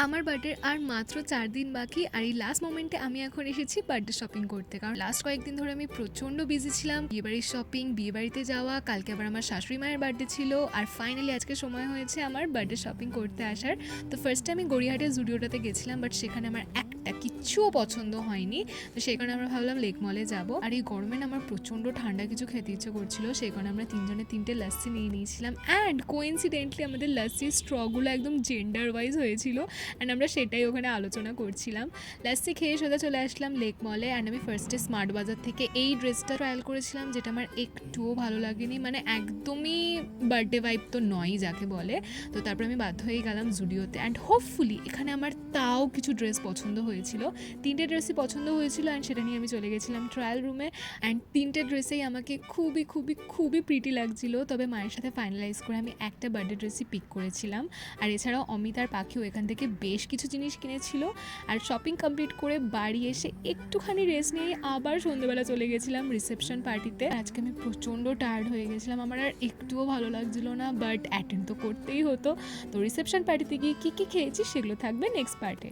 আমার বার্থডে আর মাত্র 4 দিন বাকি, আর এই লাস্ট মোমেন্টে আমি এখন এসেছি বার্থডে শপিং করতে, কারণ লাস্ট কয়েকদিন ধরে আমি প্রচণ্ড বিজি ছিলাম। বিয়েবাড়ির শপিং, বিয়েবাড়িতে যাওয়া, কালকে আবার আমার শাশুড়ি মায়ের বার্থডে ছিল, আর ফাইনালি আজকে সময় হয়েছে আমার বার্থডে শপিং করতে আসার। তো ফার্স্টে আমি গড়িয়াহাটের জুডিওটাতে গেছিলাম, বাট সেখানে আমার একটা কিচ্ছুও পছন্দ হয়নি। তো সেই কারণে আমরা ভাবলাম লেক মলে যাব। আর এই গরমে না আমার প্রচণ্ড ঠান্ডা কিছু খেতে ইচ্ছে করছিল, সেই কারণে আমরা তিনজনে তিনটে লাস্সি নিয়ে নিয়েছিলাম। অ্যান্ড কোইন্সিডেন্টলি আমাদের লাস্সির স্ট্রগুলো একদম জেন্ডার ওয়াইজ হয়েছিল, অ্যান্ড আমরা সেটাই ওখানে আলোচনা করছিলাম। লাস্সি খেয়ে সোজা চলে আসলাম লেক মলে। অ্যান্ড আমি ফার্স্টে স্মার্ট বাজার থেকে এই ড্রেসটা ট্রায়াল করেছিলাম, যেটা আমার একটুও ভালো লাগেনি, মানে একদমই বার্থডে ভাইব তো নয়ই যাকে বলে। তো তারপর আমি বাধ্য হয়ে গেলাম জুডিওতে, অ্যান্ড হোপফুলি এখানে আমার তাও কিছু ড্রেস পছন্দ হয়েছিল। তিনটে ড্রেসই পছন্দ হয়েছিল, অ্যান্ড সেটা নিয়ে আমি চলে গেছিলাম ট্রায়াল রুমে। অ্যান্ড তিনটে ড্রেসেই আমাকে খুবই খুবই খুবই প্রিটি লাগছিল। তবে মায়ের সাথে ফাইনালাইজ করে আমি একটা বার্থডে ড্রেসই পিক করেছিলাম। আর এছাড়াও অমিত আর পাখিও এখান থেকে বেশ কিছু জিনিস কিনেছিল। আর শপিং কমপ্লিট করে বাড়ি এসে একটুখানি রেস্ট নিয়ে আবার সন্ধ্যেবেলা চলে গেছিলাম রিসেপশন পার্টিতে। আজকে আমি প্রচণ্ড টায়ার্ড হয়ে গেছিলাম, আমার আর একটুও ভালো লাগছিল না, বাট অ্যাটেন্ড তো করতেই হতো। তো রিসেপশন পার্টিতে গিয়ে কী কী খেয়েছি সেগুলো থাকবে নেক্সট পার্টে।